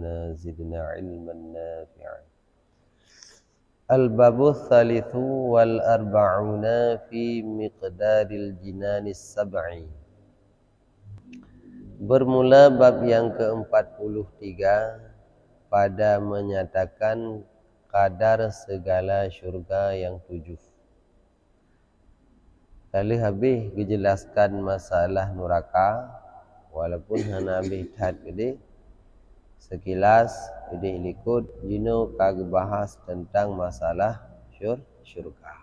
ربنا زدنا علما نافعا. الباب الثالث والأربعون في مقدار الجنان السبع. Bermula bab yang ke-43 pada menyatakan kadar segala syurga yang 7. Kali habis dijelaskan masalah neraka, walaupun hana habis tahad gede sekilas jadi ikut jino kag bahas tentang masalah syurga.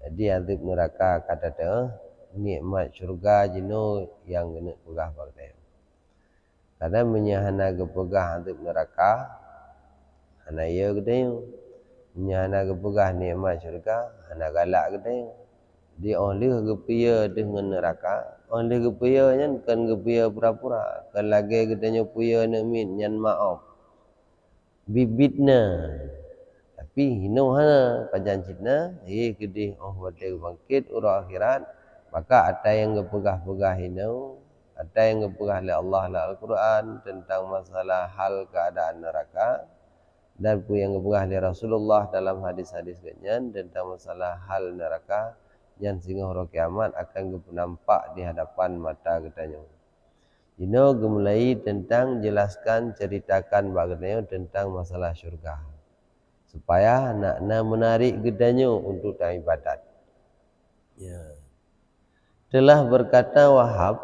Jadi azab neraka kata tu nikmat syurga jino yang kena pegah pakai. Karena menyahana gepegah azab neraka hana ya gede. Menyahana gepegah nikmat syurga hana galak gede. Dia oleh gepia dengan neraka, oleh gepia nyan kan gepia pura-pura, kan lagi gedenya puya nemin nyan maaf. Bibitna. Tapi hino hana pajan citna, gede wate bangkit ura akhirat, maka ada yang gepegah-pegah hino, ada yang gepegah oleh Allah la Al-Quran tentang masalah hal keadaan neraka, dan pun yang gepegah oleh Rasulullah dalam hadis-hadis kenyan tentang masalah hal neraka. Yang sehingga hari kiamat akan nampak di hadapan mata katanya. Ini gemulai tentang jelaskan ceritakan bagaimana tentang masalah syurga. Supaya nak menarik gedanya untuk ibadat. Ya. Telah berkata Wahab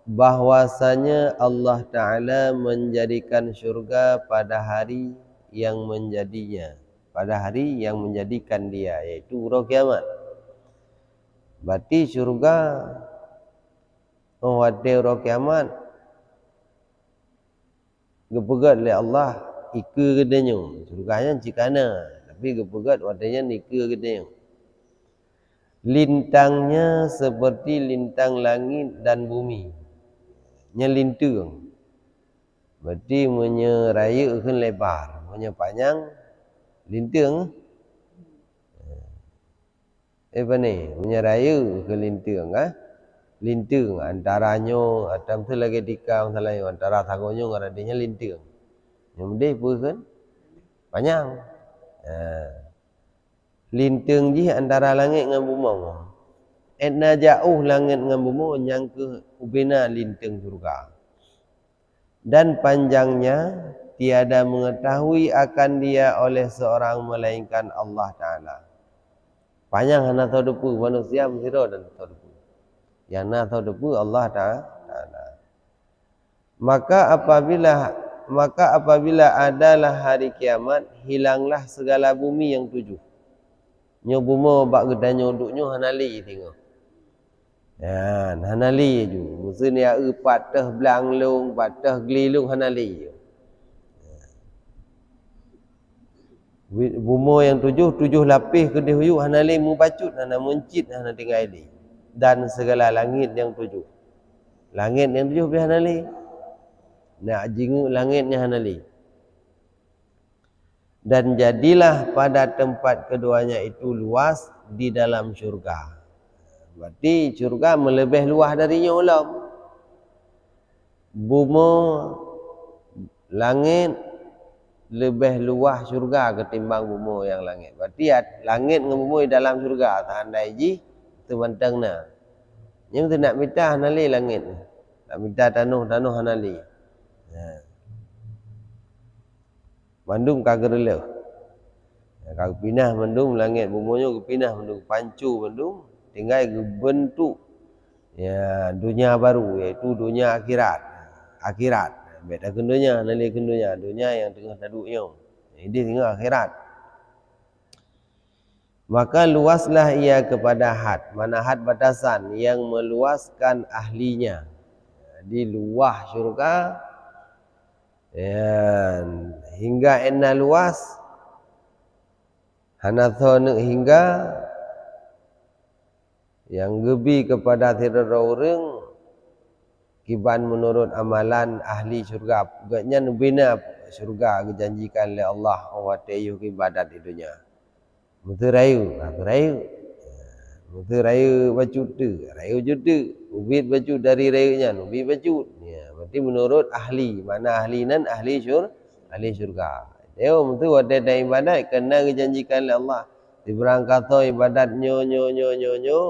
bahwasanya Allah Ta'ala menjadikan syurga pada hari yang menjadinya. Pada hari yang menjadikan dia, yaitu hari kiamat. Berarti syurga wate ro kiamat gepegat oleh Allah ika gedenyo syurganya cikana tapi gepegat watenya nika gedenyo lintangnya seperti lintang langit dan bumi nyelintung berarti menyerayakan lebar panjang lintung apa ni menyeraya ke lintung lintung antaranya atam tu lagi dikau lain antara thagonyo ngaradinya lintung yang mudih pun kan panjang lintung ji antara langit dengan bumi etna jauh langit dengan bumi yang ke ubina lintung surga dan panjangnya tiada mengetahui akan dia oleh seorang melainkan Allah Ta'ala. Panjang hana tahu depu manusia mesti tahu dan tahu depu. Yang nak tahu depu Allah Ta'ala. Maka apabila adalah hari kiamat, hilanglah segala bumi yang 7. Nyo bumi bak gedanyo duknyo hanali tengok. Ya, hanali je. Musim ni patah belanglung, patah gelilung hanali je. Bumi yang 7 lapis kedih huyuk hanali mu bacut hana muncit hana tinggal ini dan segala langit yang 7 langit yang 7 biar hanali nak jinguk langitnya hanali dan jadilah pada tempat keduanya itu luas di dalam syurga. Berarti syurga melebih luas darinya ulam. Bumi langit lebih luas syurga ketimbang bumi yang langit. Berarti langit dengan bumi dalam syurga. Tandai ji tu bantangna. Yang tu nak minta hanali langit. Nak minta tanuh hanali. Mandum kagak rela. Kagak pindah mandum langit buminya pindah mandum pancu mandum tinggal bentuk ya dunia baru iaitu dunia akhirat. Akhirat. Beda kendunya, nali kendunya, dunia yang tengah duduknya. Ini tinggal akhirat. Maka luaslah ia kepada had. Mana had batasan yang meluaskan ahlinya. Di luah syurga. Ya, hingga enna luas. Hanathon hingga yang gebi kepada tidak orang. Kiban menurut amalan ahli syurga. Pugaknya nubina syurga dijanjikan oleh Allah. Allah ta'ala ibadat di dunia. Muterayu. Maka raya bacut tu, raya bacut tu. Ubit bacut dari rayanya, ubit bacut. Ya, berarti menurut ahli. Mana ahli nan? Ahli syurga. Dia tu ada ibadat kena dijanjikan oleh Allah. Diberangkatkan ibadat nyo,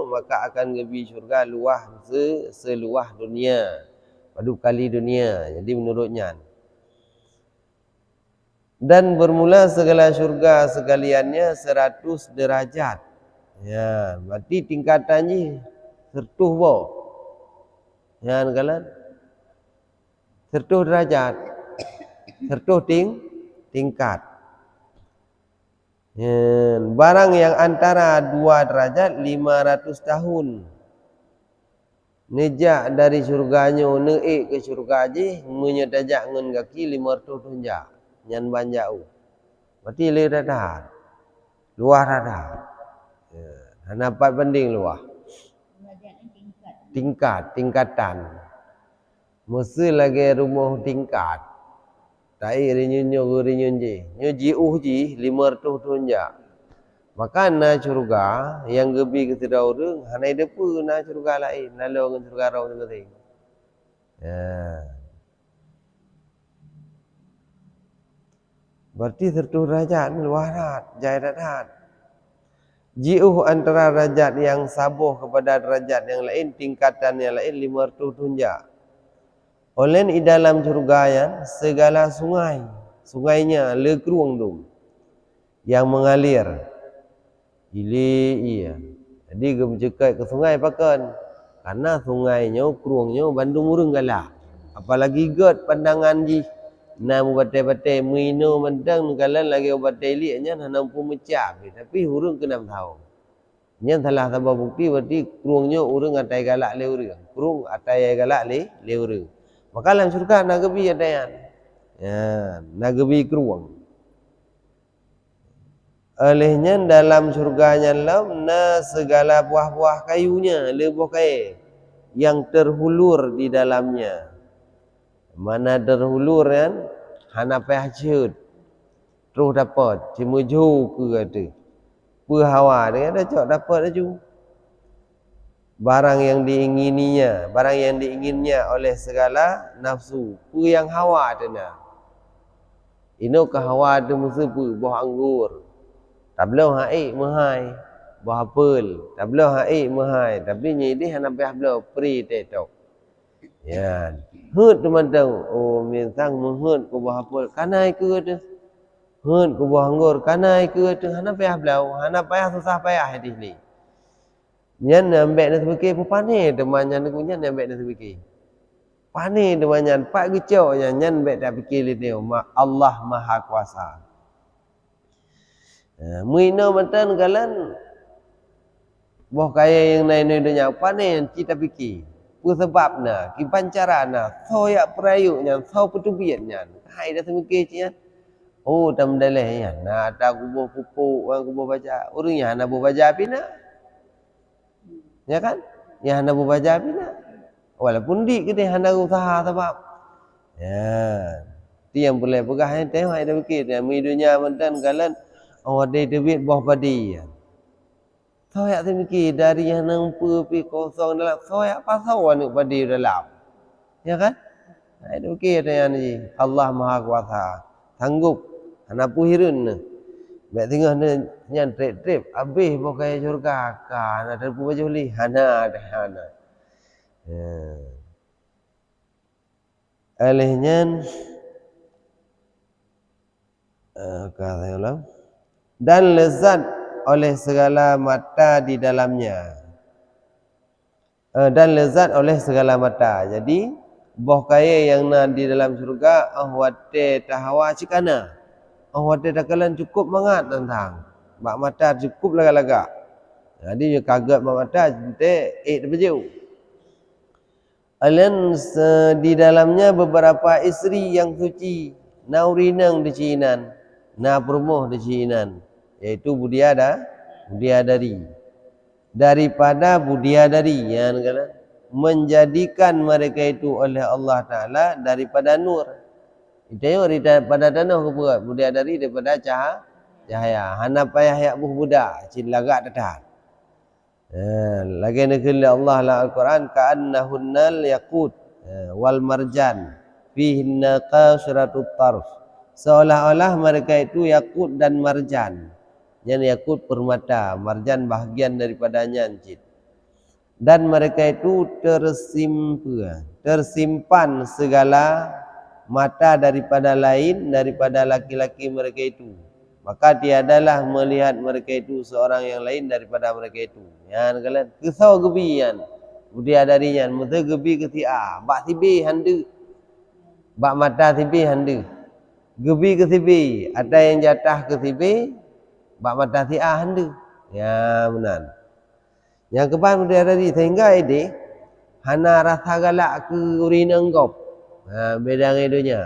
maka akan pergi syurga luah seluah dunia. Padu kali dunia. Jadi menurutnya. Dan bermula segala syurga sekaliannya 100 derajat. Ya, berarti tingkatannya sertuh bo. Ya, kalian sertuh derajat. Sertuh tingkat. Ya, barang yang antara 2 derajat 500 tahun. Nejak dari syurganya neik ke syurga je menyedajak ngan kaki 500 tunjak. Nyan banjau. Berarti le dadah. Luar dadah. Ya, dapat banding luah. Tingkatan. Mesti lagi rumah tingkat. Tak rinyun je. Nyo jiuh ji 500 tunjak. Maka na syurga yang gebi ke tidak orang, hanai depa na syurga lain, lalu dengan syurga rau tu penting. Ya. Berarti 100 derajat luar dat, jaya dat. Jiuh antara derajat yang sabuh kepada derajat yang lain, tingkatan yang lain 500 tunjak. Oleh di dalam syurga yang segala sungainya lekruang dum yang mengalir. Iya. Jadi gem cekai ke sungai pakan. Karena sungainya, keruangnya bandung urung galak. Apalagi god pandangan ji. Nam batai-batai mino mentang kalan lagi batai liaknya nanam pun mecah. Tapi urung kena tahu. Nya salah sabab bukti berarti keruangnya urung atai galak le urung. Keruang atai galak le urung. Maka dalam surga nak gebi adaian. Ya, nak gebi keruang. Olehnya dalam surganya lam na segala buah-buah kayunya, buah kayu yang terhulur di dalamnya. Mana terhulur kan? Hana pahcut. Terus dapat cimuju ke kata. Hawa dia ada cok dapat aju. Barang yang diinginnya oleh segala nafsu. Yang hawa dana. Ino ke hawa tu mesti buah anggur. Tablau haik mahai, buah apel. Tablau haik mahai, tapi nyidi hana tablau free tetok. Ya, hut teman-teman. Oh, mintang menghut ke buah apel. Kanai ke tu? Hut ke buah anggur. Kanai ke tu? Hana tablau, hana payah susah payah hadis ni. Nyan ambek nak fikir pupane temannya nak nyan ambek nak fikir. Pane temannya pak gecok nyan ambek tak fikir dia. Allah Maha Kuasa. Muina mantan galan boh kaya yang naik dunia panen kita fikir apa sebabnya ki pancarana soya perayuknya so petubiannya hai dah semikir nya oh tam dalehnya na ada kubuh pupuk orang kubuh baca urangnya hana buh baca pina ya kan ya hana buh baca pina walaupun di ke hana usaha sebab ya ti yang boleh pegah tengok hai dah fikir dia dunia mantan galan oh ada duit buah padi. Soyak semiki dari yang nampu pi kosong dalam soyak pasau anu padi dalam. Ya kan? Nah, itu okey ada yang ni. Allah Maha Kuasa. Sanggup. Ana puhirun. Mek tengah ni nyan trip habis pakai syurga kan ada pu baju li hana ada hana. Ya. Alihnya kata ulang dan lezat oleh segala mata di dalamnya. Dan lezat oleh segala mata. Jadi boh kaya yang na di dalam surga ahwate tahawa cikana. Ahwate takalan cukup mangat tentang mak mata cukup laga-laga. Jadi dia kaget mak mata te baju. Alien di dalamnya beberapa isteri yang suci, naurinang di cinan, na permoh di cinan. Yaitu budiadari daripada budiadari yang menjadikan mereka itu oleh Allah Ta'ala daripada nur. Itu daripada tanah ke buat budiadari daripada cahaya hana payah yak buh budak cin lagak dadah. Lagi nakil Allah la Al-Quran ka'annahunnal yaqut wal marjan fihinna qasratut tarf. Seolah-olah mereka itu yakut dan marjan. Yang yakut permata, marjan bahagian daripadanya encit. Dan mereka itu tersimpan segala mata daripada lain daripada laki-laki mereka itu. Maka tiadalah melihat mereka itu seorang yang lain daripada mereka itu. Yan kalian kesau gebian. Budia darinya mute gebi ketia. Bak tibi handu. Bak mata tibi handu. Gebi ke tibi, ada yang jatah ke tibi, bak mata tia handu. Ya benar. Yang kepan budia dari sehingga ini hana rasa galak ke urina enggop. Beda dengan dunia.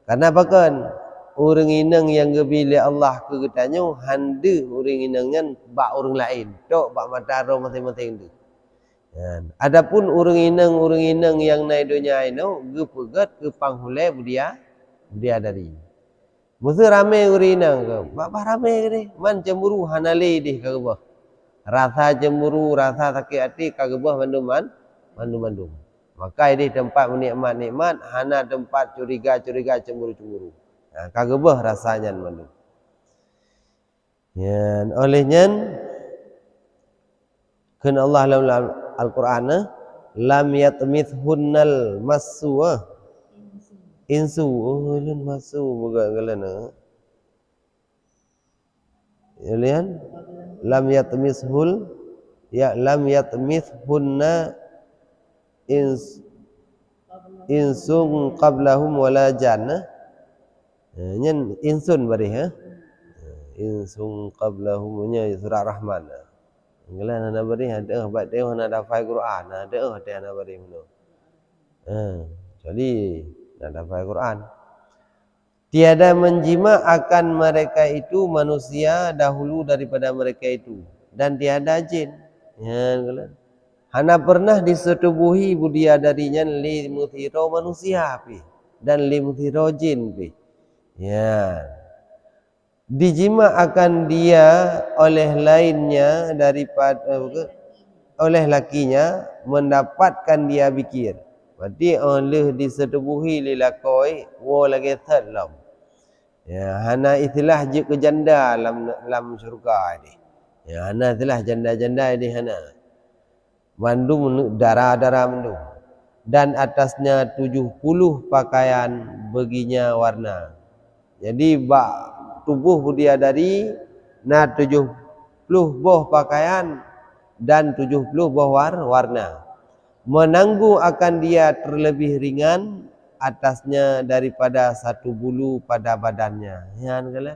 Karena bahkan orang inang yang gebili Allah ke ketanya handu orang inangnya bak orang lain. Tok bak mata roh masing-masing tu. Adapun orang inang yang naik dunia ini gepegat ke panghulai budia dari. Musuh ramai orang inang ke. Bapa ramai ke ni. Man cemburu hanali di kagabah. Rasa cemburu, rasa sakit hati kagabah mandum. Maka ini tempat menikmat-nikmat, hana tempat curiga-curiga, cemburu-cemburu. Kagabah rasanya mandum. Ya, olehnya kan Allah dalam Al-Quran lam yatmithhunnal massuah insu ulun masu bukan galana. Ya lian lam yatmithul ya lam yatmithhunna insun qablahum wala janna. Nyen insun bari ha. Insun qablahum nya surah Rahman. Galana na bari ada bat dia na dafai Quran ada dia na bari meno. Jadi nak dafai Quran. Tiada menjima akan mereka itu manusia dahulu daripada mereka itu dan tiada jin. Ya, hana pernah disetubuhi budia darinya li muthiro manusia pi dan li muthiro jin pi. Ya. Dijima akan dia oleh lainnya daripada oleh lakinya mendapatkan dia fikir. Berarti oleh disetubuhi lilakoi wa lagi thalam. Ya, hana istilah je ke janda dalam syurga ni. Ya, hana istilah janda-janda ni hana. Mandum darah-darah mandum. Dan atasnya 70 pakaian baginya warna. Jadi bak tubuh dia dari na 70 boh pakaian dan 70 boh warna. Menanggung akan dia terlebih ringan atasnya daripada satu bulu pada badannya. Ya kala.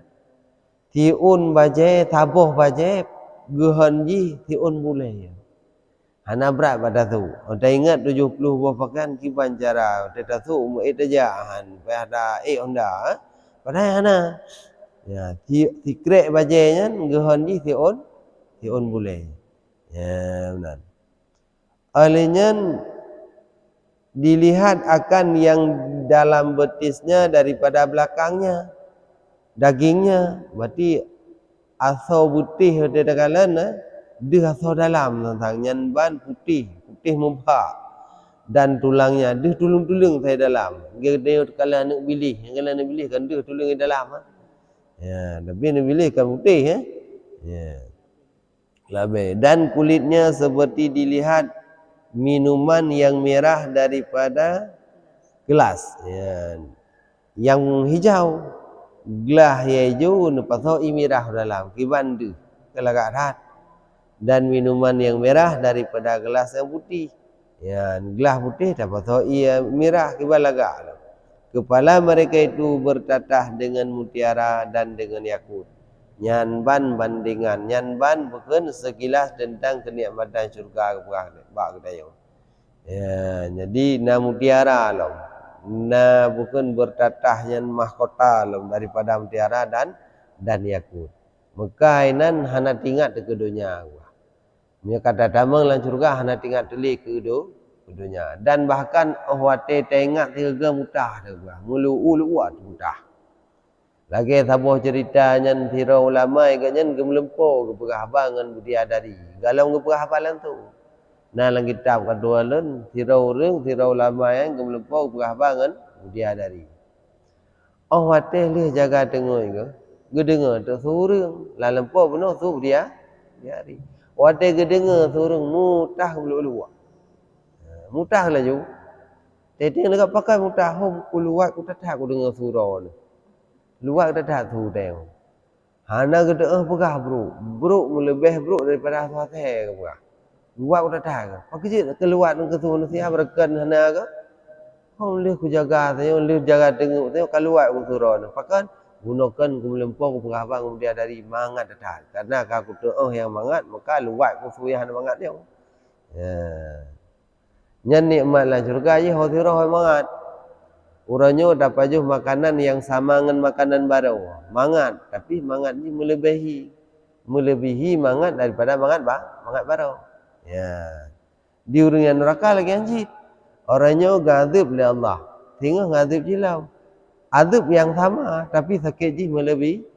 Tiun baje taboh baje gehanji tiun boleh. Hana berat pada tu. Ada ingat 70 buah pakaian kiban cara teta tu itu jahan pada onda. Padahal hana. Ya, tikrek bajenya gehanji tiun boleh. Ya benar. Olehnya dilihat akan yang dalam betisnya daripada belakangnya dagingnya berarti asal putih ada kalana dia asal dalam tentang nyanban putih mubah dan tulangnya dia tulung-tulung saya dalam dia kalau nak pilih kalau nak pilih kan dia tulung di dalam ya tapi nak pilih kan putih ya lebih dan kulitnya seperti dilihat minuman yang merah daripada gelas ya. Yang hijau gelas hijau nepasau merah dalam kibandu kelagaran dan minuman yang merah daripada gelas yang putih ya gelas putih dapat merah kibalaga kepala mereka itu bertatah dengan mutiara dan dengan yakut. Nyanban bandingan nyanban bukan sekilas tentang kenikmatan syurga bak kedayang. Ya, jadi na mutiara lom. Na bukan bertatah nyan mahkota lom daripada mutiara dan yakut. Mekainan hana tingkat ke dunia. Nya kata damang lan syurga hana tingkat teli ke dunia dan bahkan wate tengak tiga mutah tu mulu wat mutah. Lagi sabuh cerita nyan tira ulama ikannya gemelempo ke perahabangan budia dari galau ngeperah hafalan tu. Nah dalam kitab kedua lun tirau reung tirau lama yang gemlepau perah bangan dia dari. Oh wateh leh jaga tengok ke. Gedengar tu surung la lempau penuh tu dia hari. Wateh gedengar surung mutah bulu-bulu. Mutah laju. Teting dekat pakai mutah hom keluar ku tatah ku dengar surau ni. Luar tatah tu tengok. Hana kata perah bro melebih bro daripada asal-asal ke perah. Luar udah dah ke. Pak kecil keluar ke tu nasihat berken hana ke. Oh leh ku jaga saya, leh jaga tengok saya keluar ku surau. Pakan gunakan ku melempau ku pengahabang dia dari mangat dah. Karena aku tu yang mangat maka luar ku suyah mangat dia. Ya. Nyan nikmat lah syurga je hosirah mangat. Urangnya dapat je makanan yang sama dengan makanan baru. Mangat, tapi mangat ni melebihi mangat daripada mangat baru. Ya. Di urang yang neraka lagi anjit. Orangnya gadib oleh Allah. Tengok gadib jilau. Adab yang sama tapi sakit je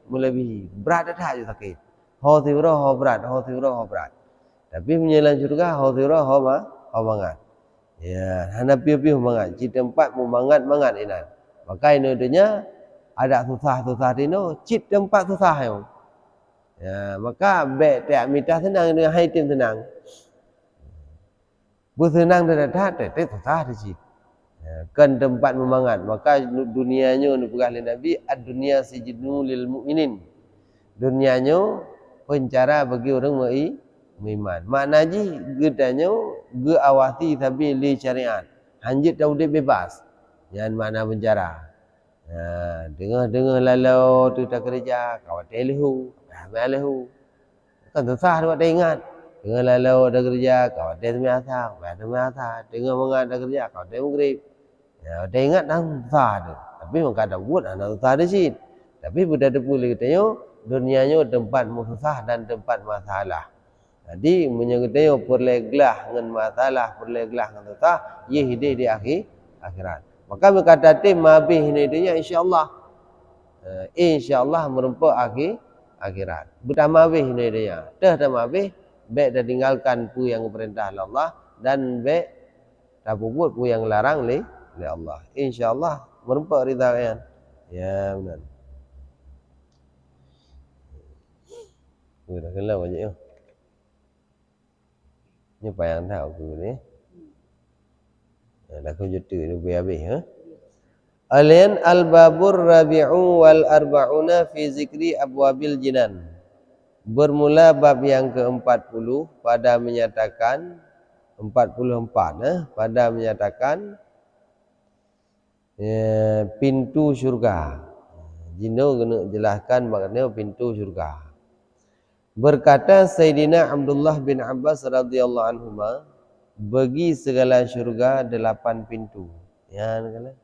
melebihi. Berat dah je sakit. Hosirah berat. Tapi menyelan syurga hosirah mangat. Ya, hana piu-piu mangat. Cik tempat mu mangat inan. Maka ini adanya ada susah dino, cik tempat susah yo. Ya, maka baik tak mitah senang dengan hai tim senang. Bu senang dah susah di cik. Ya, kan tempat memangat. Maka dunianya nu pegah Nabi, ad-dunya sijnu lil mu'minin. Dunianya penjara bagi orang beriman. Maknanya gedanya ge awati tapi li syariat. Hanjit dah udah bebas. Yang mana penjara. Ya, dengar lalu tu tak kerja, kawat lehu, lehu. Kan susah buat dia ingat. Dengar lalu ada kerja, kawat dia semasa, dengar mengat ada kerja, kawat dia maghrib. Ya, dia ingat dah susah tu. Tapi maka ada buat anak susah di sini. Tapi budak depu lagi katanya, dunianya tempat susah dan tempat masalah. Jadi menyangkutnya perleglah dengan masalah, perleglah dengan susah, ia hidup di akhirat. Maka berkata tim mabih ini dia insya-Allah. Insya-Allah merempuh akhirat. Budak mabih ini dia. Dah mabih, baik dah tinggalkan pu yang perintah Allah dan baik dah buat pu yang larang oleh Allah. Insya-Allah merempuh ridha kan. Ya benar. Dah kelar banyak yo. Ni payang tahu aku ni. Dah kau juta ni habis ha. Alian al-babur rabi'u wal arba'una fi zikri abwabil jinan. Bermula bab yang ke-40 pada menyatakan 44 pada menyatakan pintu syurga. Jino kena jelaskan maknanya pintu syurga. Berkata Sayyidina Abdullah bin Abbas radhiyallahu anhuma, bagi segala syurga 8 pintu. Ya kala.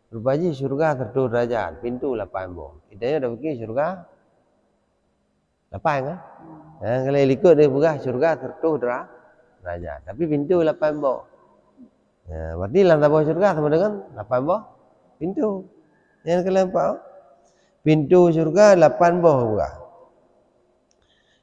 Rupanya syurga tertulis derajat, pintu 8 boh. Kita dah pergi syurga 8 kan? Ya, kalau ikut dia buka syurga tertulis derajat. Tapi pintu 8 boh. Ya, berarti dalam tabah syurga sama dengan 8 boh pintu. Yang kalian tahu? Pintu syurga 8 boh buka.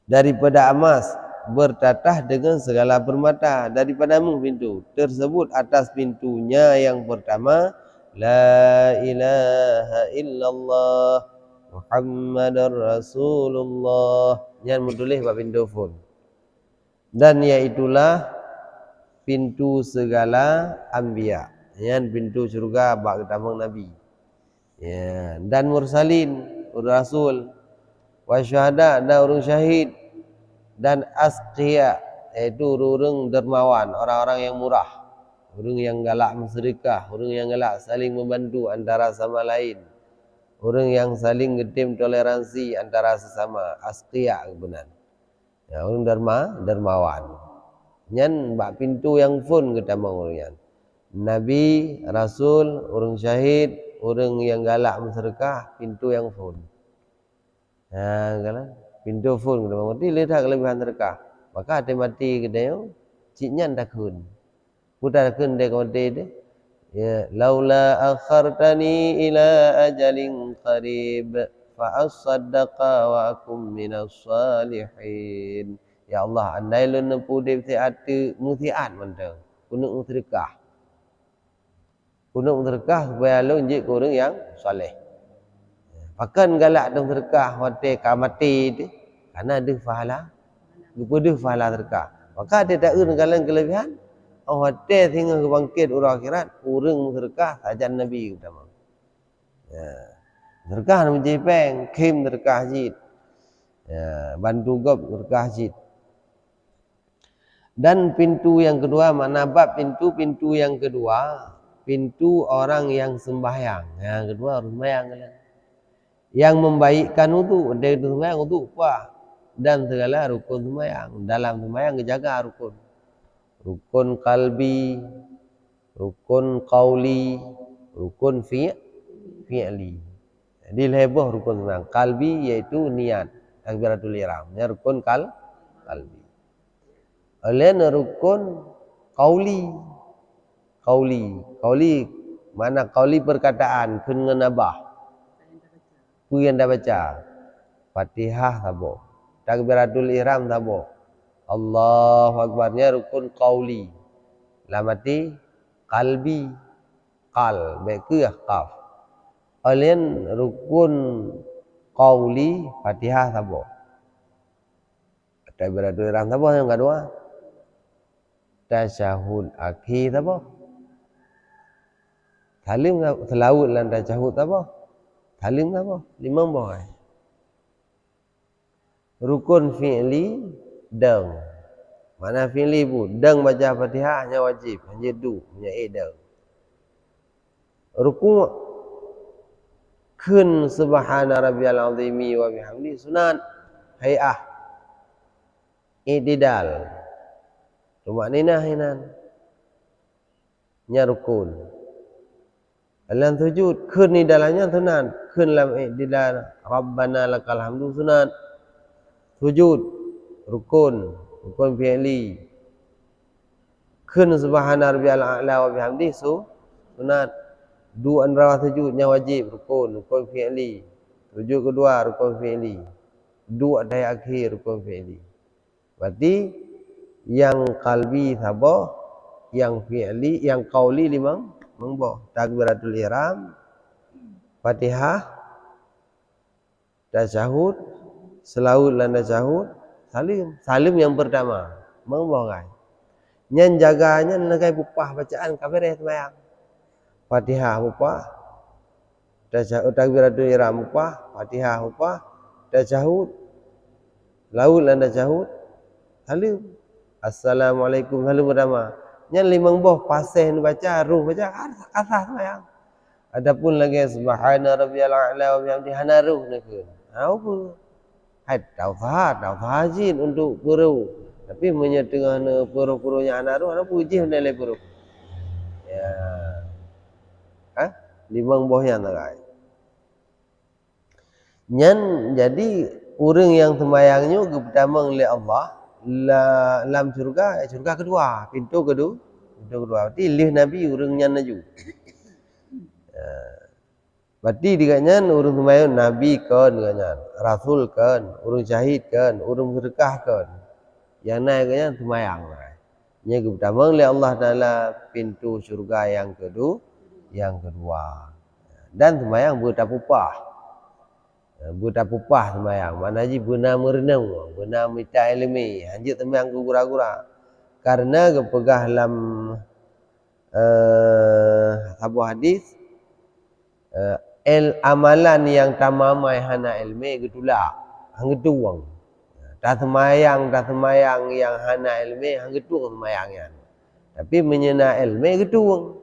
Daripada emas bertatah dengan segala permata daripadamu pintu tersebut. Atas pintunya yang pertama la ilaha illallah Muhammadar Rasulullah yang menulis bab pintu pun, dan iaitulah pintu segala anbiya, yang pintu syurga bab ketambang nabi ya, dan mursalin rasul wa syuhada dan orang syahid, dan asqiya iaitu orang dermawan, orang-orang yang murah, orang yang galak bersedekah, orang yang galak saling membantu antara sama lain, orang yang saling getim toleransi antara sesama, asqiya benar. Ya, orang dermawan. Nyan bak pintu yang pun kita mau orang nabi, rasul, orang syahid, orang yang galak bersedekah, pintu yang pun. Ha, kan? Pintu pun kita mengerti lihat kelebihan sedekah. Maka hati mati kita yo, ciknya takun. Putar takun dia kemati dia. Ya, laula akhartani ila ajalin qarib fa asaddaqa wa akum minas salihin. Ya Allah, andai lu nempu dia ati mutiat mentang. Kunuk mutrekah. Kunuk mutrekah supaya lu njik kurang yang soleh. Pakan galak dong terkah hotel kamati tu. Karena ada pahala. Kepada pahala terkah. Maka dia tak galang kelebihan. Hotel tinggal kebangkit urang akhirat. Kurang terkah sajan Nabi utama. Ya. Terkah nama jepeng. Kim terkah jid. Ya. Bantu gop terkah jid. Dan pintu yang kedua, mana bab pintu yang kedua, pintu orang yang sembahyang. Yang kedua orang sembahyang. Yang membaikkan wudu, dia itu sembahyang wudu apa? Dan segala rukun sembahyang. Dalam sembahyang jaga rukun. Rukun kalbi, rukun qauli, rukun fi'li. Jadi leboh rukun sembahyang. Kalbi yaitu niat, takbiratul ihram. Ya rukun kalbi. Oleh rukun qauli. Qauli mana qauli perkataan kun ngenabah. Ku yang dah baca. Fatihah tabo. Takbiratul ihram tabo. Allahu akbarnya rukun qauli. Lamati qalbi. Qal beku ya qaf. Oleh rukun qauli Fatihah tabo. Takbiratul ihram tabo yang kedua. Tasyahud akhir apa? Talim selawat lan tasyahud apa? Talim apa? 5 boy. Rukun fi'li deng. Mana fi'li bu? Deng baca Fatihah hanya wajib, hanya hanya deng. Rukun kun subhana rabbiyal azimi wa bihamdi sunat hay'ah i'tidal. Cuma hinan nya rukun. Alam sujud kun ni dalamnya sunat. Kun lam i'tidal rabbana lakal hamdu sunat. Sujud rukun fi'li. Kun subhana rabbiyal a'la wa bihamdi sunat. Dua antara sujudnya wajib rukun fi'li. Sujud kedua rukun fi'li. Dua dari akhir rukun fi'li. Berarti yang kalbi sabah, yang fi'li, yang qauli 5 mengboh. Takbiratul ihram, Fatihah, tasyahud, selawat dan tasyahud, salim yang pertama mengboh kan. Nyan jaganya nagai pupah bacaan kafir sembahyang. Fatihah pupah, tasyahud takbiratul ihram pupah, Fatihah pupah, tasyahud, laut dan tasyahud, salim. Assalamualaikum salam pertama. Yang 5 boh pasih baca, ruh baca asah sembahyang. Adapun lagi subhana rabbiyal a'la wa bihamdihi hana ruh nak. Apa? Tau fahajin untuk guru. Tapi menyetengah puru-purunya hana ruh, ana puji nilai puru. Ya. 5 boh yang tak. Nyan jadi orang yang sembahyangnya pertama oleh Allah dalam surga kedua, pintu kedua. Berarti lih Nabi orangnya naju. Berarti dikanya orang sembahyang Nabi kan, Rasul kan, orang syahid kan, orang berkah kan. Yang naiknya sembahyang. Yang pertama oleh Allah Taala pintu surga yang kedua. Dan sembahyang bertapupah. Buta pupah sembahyang. Mana haji benar merenung, benar minta ilmi, hanjit sembahyang ke gura-gura. Karena kepegah dalam sebuah hadis amalan yang tamamai hana ilmi getulak hang getuang. Dah sembahyang yang hana ilmi hang getuang sembahyangnya. Tapi menyena ilmi getuang.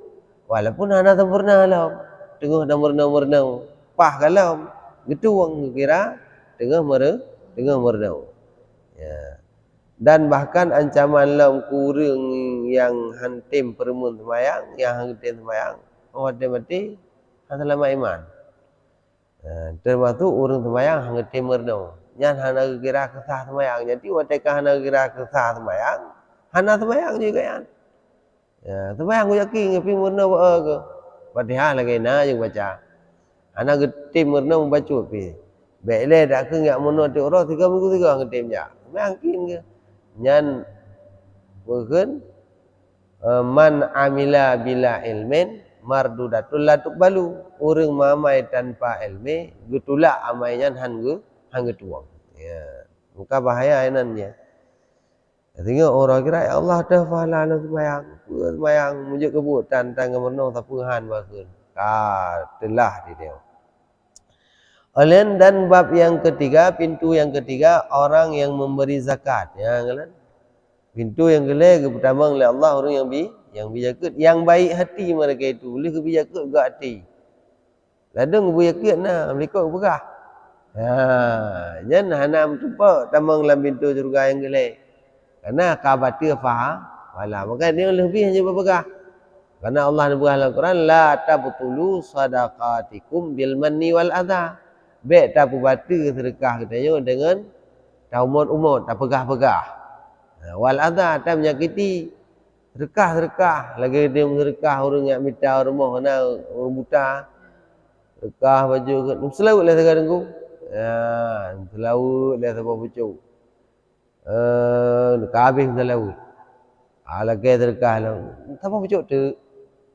Walaupun hana sempurna lah. Tengah merenung pah kalau gitu orang kira tengah merenung. Ya. Dan bahkan ancaman lam kurang yang hantim permun sembahyang, yang hantim sembahyang, mati selama iman. Termasuk orang sembahyang hantim merenung. Yang hana kira kesah sembahyang. Jadi watakah hana kira kesah sembahyang, hana sembahyang juga kan. Ya, sembahyang aku yakin tapi merenung ke. Fatihah lagi na yang baca. Anak getim merenung membaca pi. Baiklah dak ke ngak mono tu orang 3 minggu 3 getim ja. Mungkin ke. nyan bukan man amila bila ilmin mardudatul la tuqbalu. Urang mamai tanpa ilmi gutulak amainya han tuang. Ya, muka bahaya ainannya. Tengok orang kira ya Allah dah fahala lah sembahyang mujuk kebutan tang menong tapuhan bahkan. Telah di dia. Dan bab yang ketiga, pintu yang ketiga orang yang memberi zakat. Ya, kan? Pintu yang kelima pertama oleh Allah orang yang bijakat, yang baik hati mereka itu. Boleh kebijakat juga hati. Ladang kebijakat nah, mereka berkah. Jangan hana mentumpak tamang dalam pintu surga yang kelima. Karena kabatir faham, wala. Maka dia lebih hanya berkah. Karena Allah berkata dalam Al-Quran, la tabtulu sadaqatikum bil manni wal adha. Baik tak batu sedekah katanya dengan umut-umut, tak pegah-pegah. Wal adha tak menyakiti. Sedekah lagi dia sedekah orang yang minta rumah mana orang buta. Sedekah baju ke selaut lah sekarang tu. Selaut lah sebab pucuk. Kabeh selaut. Lagi sedekah lah. Apa pucuk tu?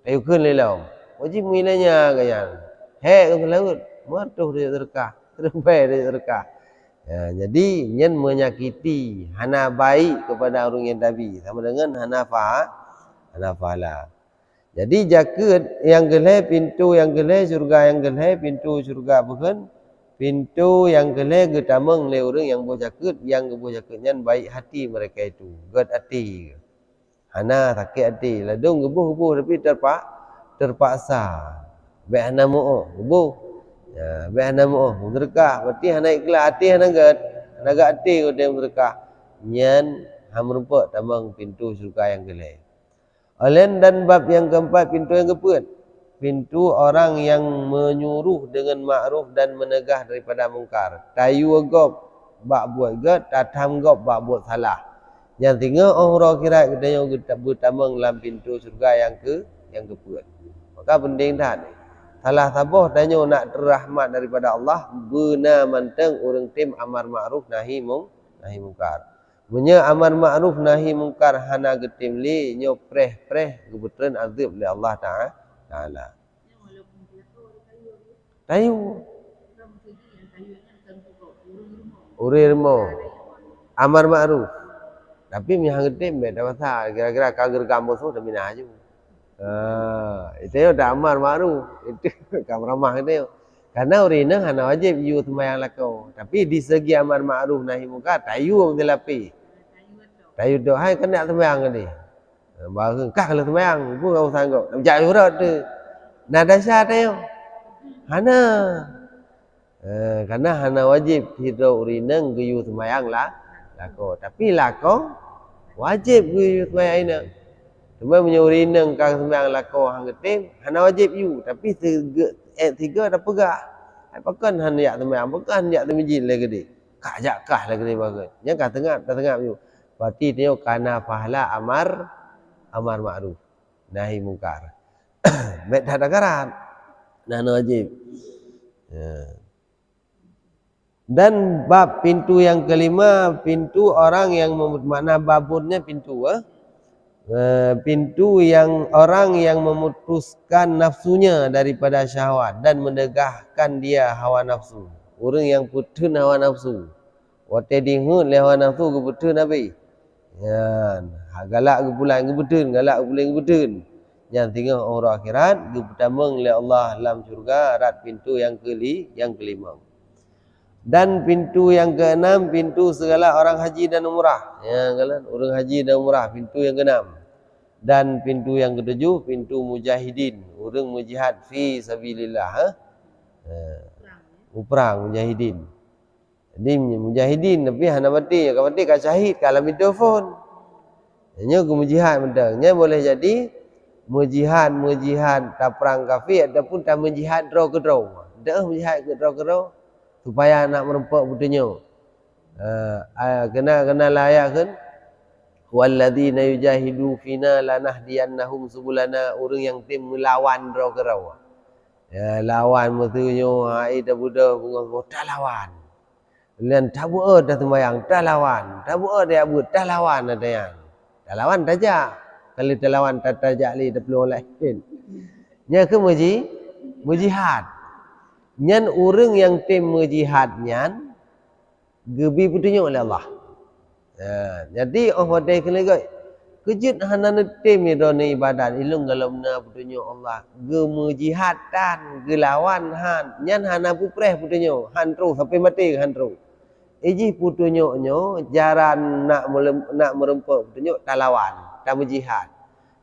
Ayo kun lelau. Wajib milanya kayan. Hek ke selaut. Matuh dia sedekah. Terbaik dia sedekah. Jadi nyen menyakiti hana baik kepada orang yang tabi sama dengan hana fahala. Jadi jaket yang gelai pintu yang gelai surga yang gelai pintu surga bukan pintu yang gelai getameng le orang yang berjaket yang berjaketnya baik hati mereka itu gad hati hana sakit hati ladung gebuh tapi terpaksa baik hana mau gebuh ya baik hana mau sedekah berarti hana ikhlas hati hana gad hati dia sedekah nyen hamrempek tamang pintu surga yang gelai. Dan bab yang keempat pintu yang keempat, pintu orang yang menyuruh dengan ma'ruf dan menegah daripada mungkar. Tayu gop bak buat gad, tatam gop bak buat salah. Yang tinggal orang kira kita yang bertamang dalam pintu surga yang keempat. Maka penting dah ni. Salah sabuh tanya nak terrahmat daripada Allah, benar manteng orang tim amar ma'ruf nahi mungkar. Punya amar ma'ruf nahi mungkar hana getim li nyo preh kebetulan azab oleh Allah Ta'ala. Tayu. Urirmo. Amar ma'ruf. Tapi mihang getim beda pasal kira-kira kager kampus tu dah minah aju. Itu yo dah amar ma'ruf. Itu kamramah itu. Karena orang ini hanya wajib you sembahyang lakau. Tapi di segi amar ma'ruf nahi mungkar, tayu orang telapi. Tayu doa hai kena sembahyang ni. Baru kah kalau sembahyang, pun kau sanggup. Nak surat tu. Nada syah tayu. Hana. Karena hana wajib hidup urineng you sembahyang lah. Lakau. Tapi lakau wajib you sembahyang ini. Cuma punya urineng kah sembahyang lakau hang getim, hana wajib you. Tapi tiga dah pegah. Pakan hendak sembahyang, pakan hendak temijin lagi dia. Kah lagi dia bagus. Yang kat tengah you. Berarti dia kana pahala amar ma'ruf nahi mungkar. Mek dah dakaran. Nah wajib. Dan bab pintu yang kelima, pintu orang yang mana babunnya pintu pintu yang orang yang memutuskan nafsunya daripada syahwat dan mendegahkan dia hawa nafsu. Orang yang putun hawa nafsu. Wate dihut le hawa nafsu ke putun nabi. Ya, galak ke pulang ke putun, galak ke pulang ke putun. Yang tinggal orang akhirat ke pertamang le Allah dalam syurga rat pintu yang kelima. Dan pintu yang keenam, pintu segala orang haji dan umrah. Ya, kan? Orang haji dan umrah, pintu yang keenam. Dan pintu yang ketujuh, pintu mujahidin. Orang mujihad fi sabilillah. Perang mujahidin. Jadi mujahidin, tapi hana mati. Kalau mati kat syahid, kalau mikrofon. Hanya ke mujihad mentangnya boleh jadi mujihad tak perang kafir ataupun tak mujihad draw ke draw. Dah mujihad ke draw. Supaya nak merempak butuhnya. Kena layak kan? Walladzina yujahidu fina lanahdiyannahum subulana. Orang yang tim melawan draw ke draw. Ya, lawan musuhnya, ai dah budak bunga tak lawan. Lian tabu dah sembahyang, dah lawan. Tabu dia buat, dah lawan ada yang. Dah lawan tajak. Kalau dah lawan tak tajak li, dah perlu lain. Nya ke mujihad. Nyan orang yang tim mujihad nyan, gebi petunjuk oleh Allah. Jadi wadai kena gay. Kejut hana tim ni dona ibadat ilung dalam na petunjuk Allah. Ge mujihatan, ge lawan han. Nyan hana pupreh petunjuk. Han terus sampai mati han terus. Iji petunjuknya jaran nak merempak petunjuk talawan, tak berjihad.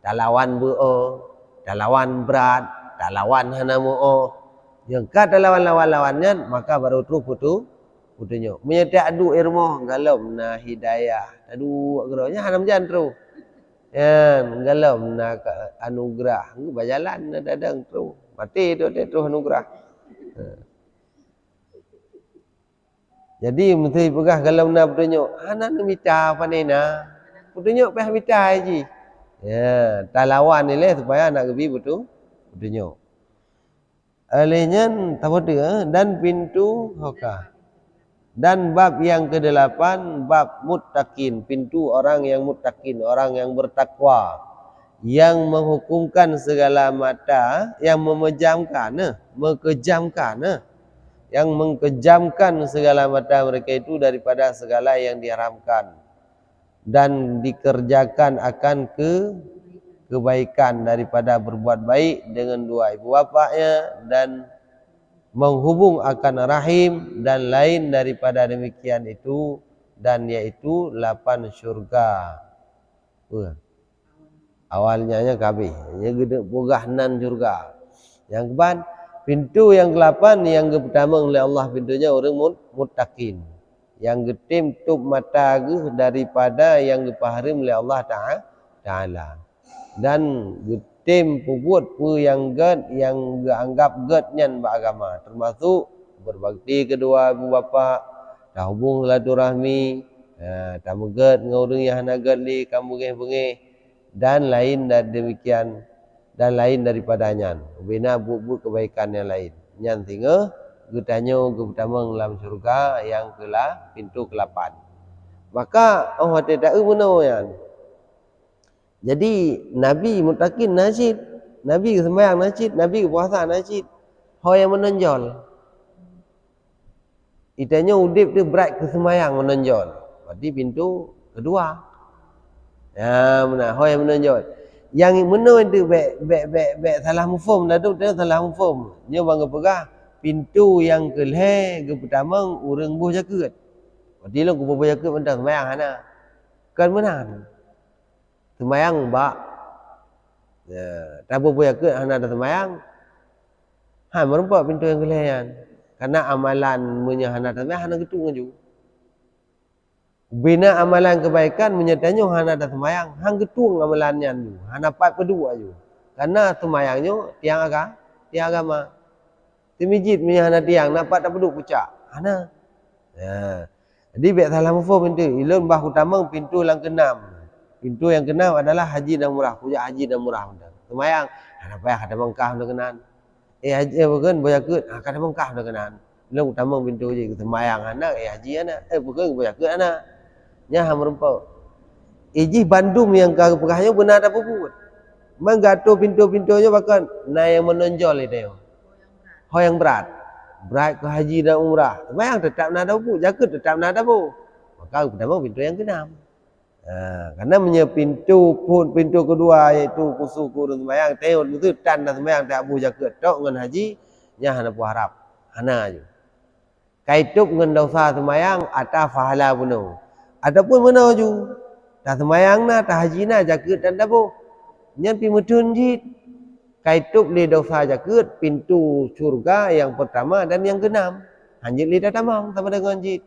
Talawan buo, talawan berat, talawan hana muo. Yang kata lawan-lawannya maka baru terus petunjuk. Menyetak adu irmoh galam na hidayah. Adu geronya hana menjan terus. Yan galam na anugerah. Berjalan na dadang terus. Mati tu terus anugerah. Jadi mesti pegah kalau nak petunjuk. Hana nak minta apa ni nak? Petunjuk peh minta aje. Ya, talawan ni leh supaya nak gebi betul petunjuk. Alihnya tawadhu dan pintu hoka. Dan bab yang ke-8 bab muttaqin, pintu orang yang muttaqin, orang yang bertakwa, yang menghukumkan segala mata, yang memejamkan, mengkejamkan, yang mengkejamkan segala mata mereka itu daripada segala yang diharamkan dan dikerjakan akan kebaikan daripada berbuat baik dengan dua ibu bapaknya dan menghubung akan rahim dan lain daripada demikian itu, dan yaitu 8 syurga. Awalnya kabeh nya gede bogah 6 syurga. Yang keban pintu yang ke-8 yang pertama oleh Allah pintunya orang muttaqin. Yang getim tutup mata daripada yang dipaharim oleh Allah Ta'ala. Dan getim puput pu yang ged yang dianggap ged nyan beragama. Termasuk berbakti kedua ibu bapa, dah hubung silaturahmi, tak meged ngorang yang hana ged li kamu bengeh dan lain dan demikian. Dan lain daripadanya. Bina buat kebaikan yang lain. Yang tinggal getanya pertama dalam syurga, yang pintu ke-8. Maka Allah tidak menawarkan. Jadi Nabi muttaqin nasyid, Nabi sembahyang nasyid, Nabi puasa nasyid. Hal yang menonjol. Itanya udip tu berat ke sembahyang menonjol. Berarti pintu kedua. Ya, benar. Hal yang menonjol. Yang mana itu baik salah mufhum dah tu dia salah mufhum. Nya bangga pegah pintu yang keleh ke pertama urang buh jaket. Berarti lo ku buh jaket mentang sembahyang hana. Kan benar. Sembahyang bak. Ya, tak buh jaket hana dah sembahyang. Han merempak pintu yang keleh yan. Karena amalan munya hana dah sembahyang hana gitu ngaju. Bina amalan kebaikan menyertanya hana ada semayang, hang getung amalannya tu, hana pat kedua ju. Karena semayangnya tiang agama. Di masjid punya hana tiang, nampak tak peduk pucak. Hana. Ya. Jadi baik salah mufhum itu. Ilun bah utama pintu yang ke-6. Pintu yang ke-6 adalah haji dan murah, puja haji dan murah. Semayang, hana payah ada mengkah dah kenan. Haji bukan boyakut, kada mengkah dah kenan. Ilun utama pintu je semayang hana, haji hana, bukan boyakut hana. Nya ham rumpau. Iji Bandung yang kau pegahnya benar ada puput. Menggato pintu-pintunya bahkan na yang menonjol itu. Ho yang berat. Berat ke haji dan umrah. Memang tetap nak ada puput, jaga tetap nak ada puput. Maka pertama pintu yang ke-6. Karena punya pintu kedua iaitu kusuku dan sembahyang tengok itu tanda sembahyang tak abu jaga tok dengan haji nya hana pu harap. Hana je. Kaitup dengan dosa sembahyang atau fahala bunuh. Ataupun mana ju dah sembahyang na dah haji na jaket dan dapo nyan pi mudun jit kaitup li dosa jaket pintu surga yang pertama dan yang ke-6 hanjit li dah tamang sama dengan jit.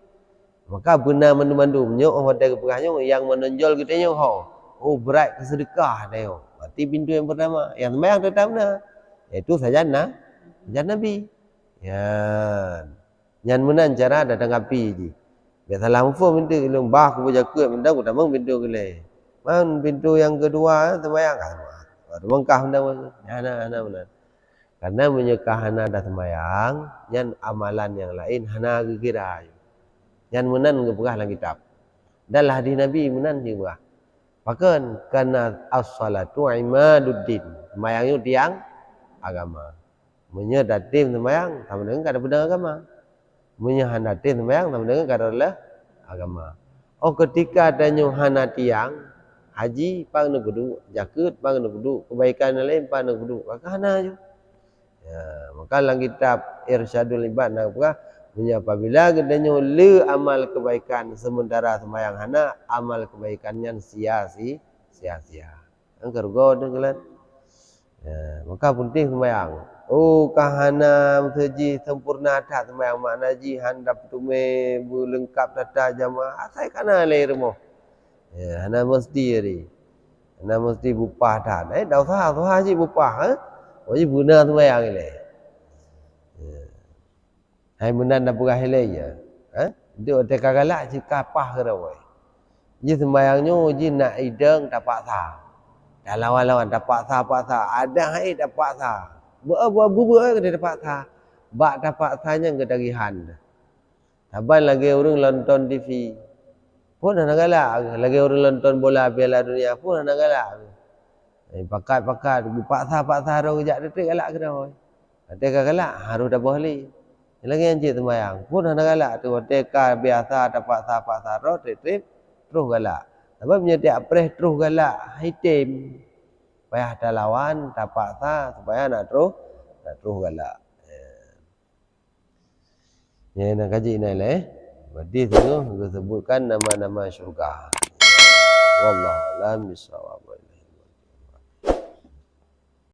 Maka benar mandu-mandumnya orang ada kepegahnya yang menonjol katanya oh berat kesedekah dia. Berarti pintu yang pertama yang sembahyang tetap na iaitu sajana Nabi. Ya nyan menan cara datang api je. Biar salah mufhum itu ilmu bah ku jaket mendang utama pintu keleh. Man pintu yang kedua sembahyang baru mengkah mendang hana benar. Karena menyekah hana dah sembahyang nyan amalan yang lain hana kira. Yang menan ke perah dalam kitab. Dan lah hadis Nabi menan je perah. Maka kana as-salatu imaduddin. Sembahyang itu tiang agama. Menyedatim sembahyang sama dengan kada benar agama. Menyehandatim sembahyang sama dengan kada lah agama. Oh ketika adanya hana tiang haji pang nak kudu, jakut pang nak kudu, kebaikan lain pang nak kudu. Maka hana je. Ya, maka dalam kitab Irsyadul Ibad nak apa? Apabila adanya le amal kebaikan sementara sembahyang hana, amal kebaikannya sia-sia. Angker go dengan. Ya, maka penting sembahyang. Oh kahana seji sempurna tak sembahyang makna ji handap tume lengkap tata jamaah asai kana le remo. Ya, hana mesti ri. Hana mesti bupah dah. Dah usah ji bupah ha. Oh ji guna sembahyang le. Ya. Hai menan dah perah le ya. Ha? Dia te kagalak ji kapah ke rawai. Ji sembahyangnya ji nak ideng tak paksa. Dah lawan-lawan tak paksa. Ada hai tak paksa. Buat dia dapat sah. Bak dapat sahnya ke tagihan. Taban lagi orang nonton TV. Pun nak galak. Lagi orang nonton bola Piala Dunia pun nak galak. Pakat. Paksa roh kejap detik galak ke dah. Nanti galak harus dah boleh. Lagi yang cik sembahyang. Pun nak galak tu. Teka biasa dapat paksa roh detik terus galak. Sebab menyediak pres terus galak. Hitam. Payah dah lawan, tak paksa supaya nak terus galak. Ya, nak kaji ni lah. Hadis tu disebutkan nama-nama syurga. Wallahu a'lam bishawab.